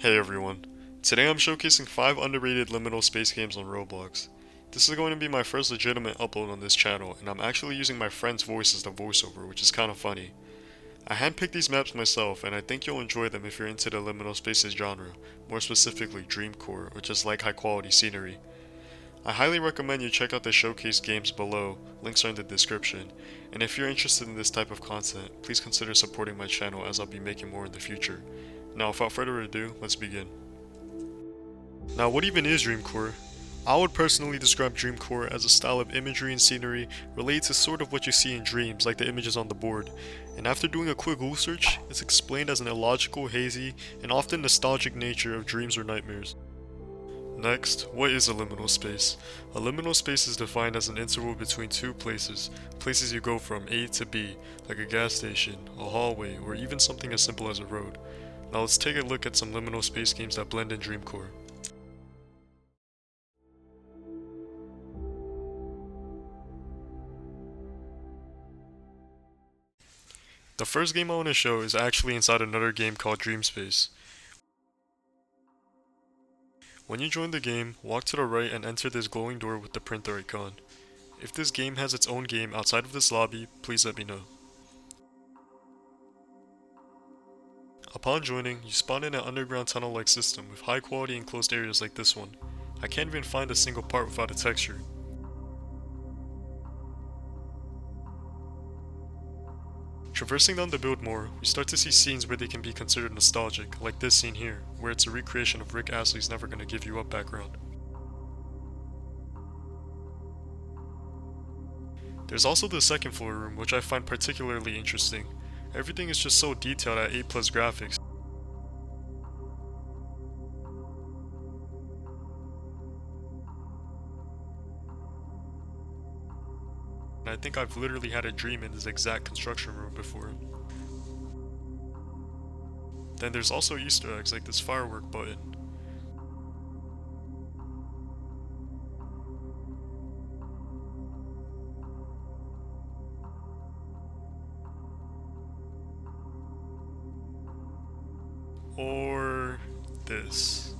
Hey everyone. Today I'm showcasing 5 underrated liminal space games on Roblox. This is going to be my first legitimate upload on this channel, and I'm actually using my friend's voice as the voiceover, which is kinda funny. I handpicked these maps myself, and I think you'll enjoy them if you're into the liminal spaces genre, more specifically Dreamcore, or just like high quality scenery. I highly recommend you check out the showcase games below, links are in the description, and if you're interested in this type of content, please consider supporting my channel as I'll be making more in the future. Now without further ado, let's begin. Now what even is Dreamcore? I would personally describe Dreamcore as a style of imagery and scenery related to sort of what you see in dreams, like the images on the board, and after doing a quick Google search, it's explained as an illogical, hazy, and often nostalgic nature of dreams or nightmares. Next, what is a liminal space? A liminal space is defined as an interval between two places you go from A to B, like a gas station, a hallway, or even something as simple as a road. Now let's take a look at some liminal space games that blend in Dreamcore. The first game I want to show is actually inside another game called Dream Space. When you join the game, walk to the right and enter this glowing door with the printer icon. If this game has its own game outside of this lobby, please let me know. Upon joining, you spawn in an underground tunnel-like system with high quality enclosed areas like this one. I can't even find a single part without a texture. Traversing down the build more, we start to see scenes where they can be considered nostalgic, like this scene here, where it's a recreation of Rick Astley's Never Gonna Give You Up background. There's also the second floor room, which I find particularly interesting. Everything is just so detailed at 8+ graphics. And I think I've literally had a dream in this exact construction room before. Then there's also Easter eggs like this firework button. Or this.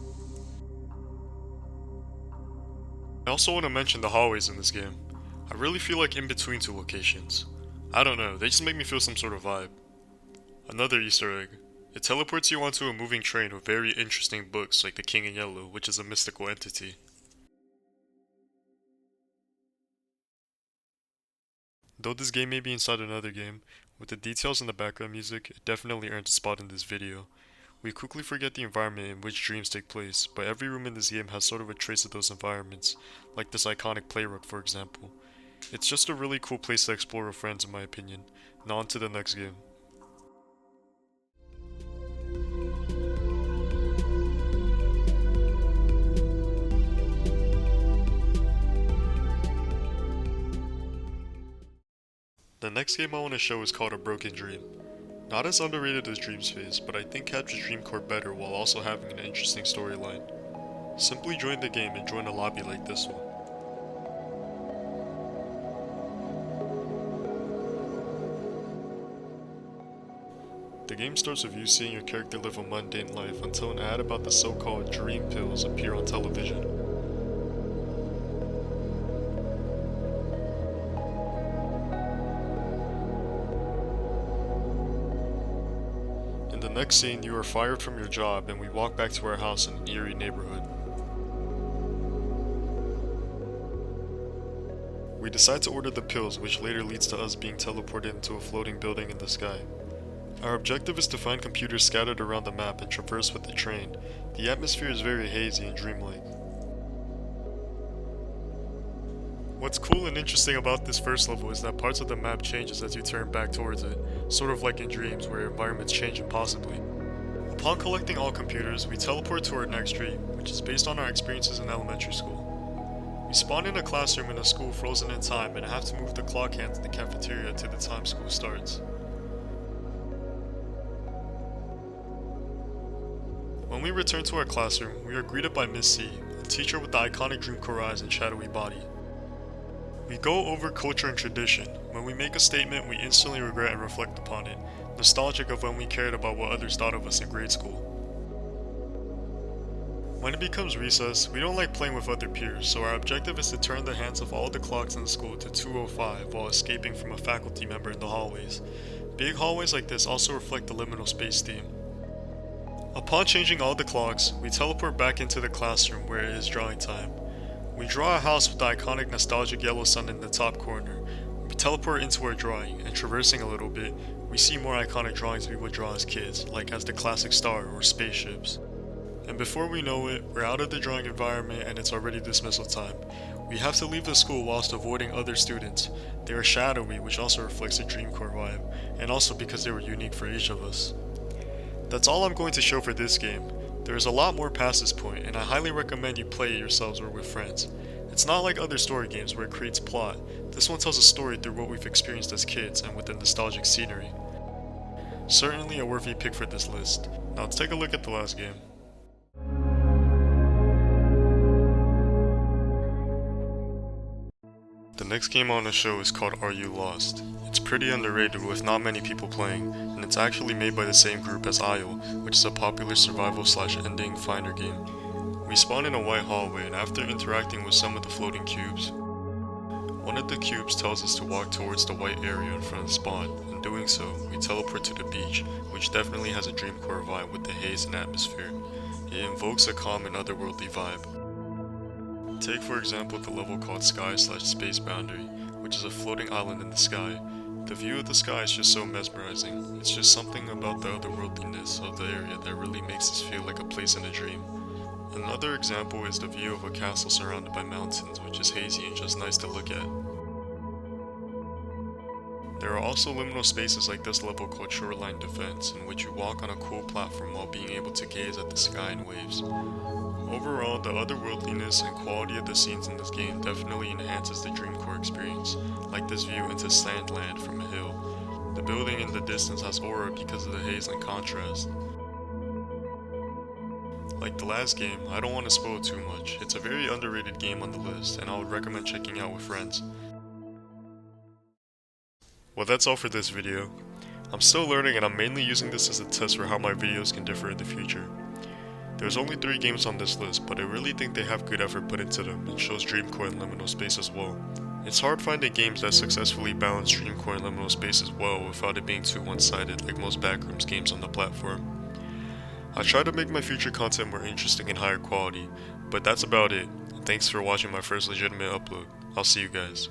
I also want to mention the hallways in this game. I really feel like in between two locations. I don't know, they just make me feel some sort of vibe. Another Easter egg. It teleports you onto a moving train with very interesting books like The King in Yellow, which is a mystical entity. Though this game may be inside another game, with the details in the background music, it definitely earned a spot in this video. We quickly forget the environment in which dreams take place, but every room in this game has sort of a trace of those environments, like this iconic play rug for example. It's just a really cool place to explore with friends in my opinion. Now on to the next game. The next game I want to show is called A Broken Dream. Not as underrated as Dream Space, but I think captures Dreamcore better while also having an interesting storyline. Simply join the game and join a lobby like this one. The game starts with you seeing your character live a mundane life until an ad about the so-called dream pills appear on television. In the next scene, you are fired from your job and we walk back to our house in an eerie neighborhood. We decide to order the pills, which later leads to us being teleported into a floating building in the sky. Our objective is to find computers scattered around the map and traverse with the train. The atmosphere is very hazy and dreamlike. What's cool and interesting about this first level is that parts of the map changes as you turn back towards it, sort of like in dreams where environments change impossibly. Upon collecting all computers, we teleport to our next dream, which is based on our experiences in elementary school. We spawn in a classroom in a school frozen in time and have to move the clock hand to the cafeteria till the time school starts. When we return to our classroom, we are greeted by Miss C, a teacher with the iconic Dreamcore eyes and shadowy body. We go over culture and tradition. When we make a statement, we instantly regret and reflect upon it, nostalgic of when we cared about what others thought of us in grade school. When it becomes recess, we don't like playing with other peers, so our objective is to turn the hands of all the clocks in the school to 2:05 while escaping from a faculty member in the hallways. Big hallways like this also reflect the liminal space theme. Upon changing all the clocks, we teleport back into the classroom where it is drawing time. We draw a house with the iconic nostalgic yellow sun in the top corner. We teleport into our drawing, and traversing a little bit, we see more iconic drawings we would draw as kids, like as the classic star or spaceships. And before we know it, we're out of the drawing environment and it's already dismissal time. We have to leave the school whilst avoiding other students. They are shadowy, which also reflects the Dreamcore vibe, and also because they were unique for each of us. That's all I'm going to show for this game. There is a lot more past this point, and I highly recommend you play it yourselves or with friends. It's not like other story games where it creates plot. This one tells a story through what we've experienced as kids and with the nostalgic scenery. Certainly a worthy pick for this list. Now let's take a look at the last game. The next game on the show is called Are You Lost? It's pretty underrated with not many people playing, and it's actually made by the same group as Isle, which is a popular survival/ending finder game. We spawn in a white hallway, and after interacting with some of the floating cubes, one of the cubes tells us to walk towards the white area in front of spawn. In doing so, we teleport to the beach, which definitely has a Dreamcore vibe with the haze and atmosphere. It invokes a calm and otherworldly vibe. Take for example the level called Sky/Space Boundary, which is a floating island in the sky. The view of the sky is just so mesmerizing. It's just something about the otherworldliness of the area that really makes us feel like a place in a dream. Another example is the view of a castle surrounded by mountains, which is hazy and just nice to look at. There are also liminal spaces like this level called Shoreline Defense, in which you walk on a cool platform while being able to gaze at the sky and waves. Overall, the otherworldliness and quality of the scenes in this game definitely enhances the Dreamcore experience, like this view into Sandland from a hill. The building in the distance has aura because of the haze and contrast. Like the last game, I don't want to spoil too much. It's a very underrated game on the list, and I would recommend checking out with friends. Well, that's all for this video. I'm still learning and I'm mainly using this as a test for how my videos can differ in the future. There's only 3 games on this list, but I really think they have good effort put into them and shows Dreamcore and liminal space as well. It's hard finding games that successfully balance Dreamcore and liminal space as well without it being too one-sided like most backrooms games on the platform. I try to make my future content more interesting and higher quality, but that's about it. Thanks for watching my first legitimate upload. I'll see you guys.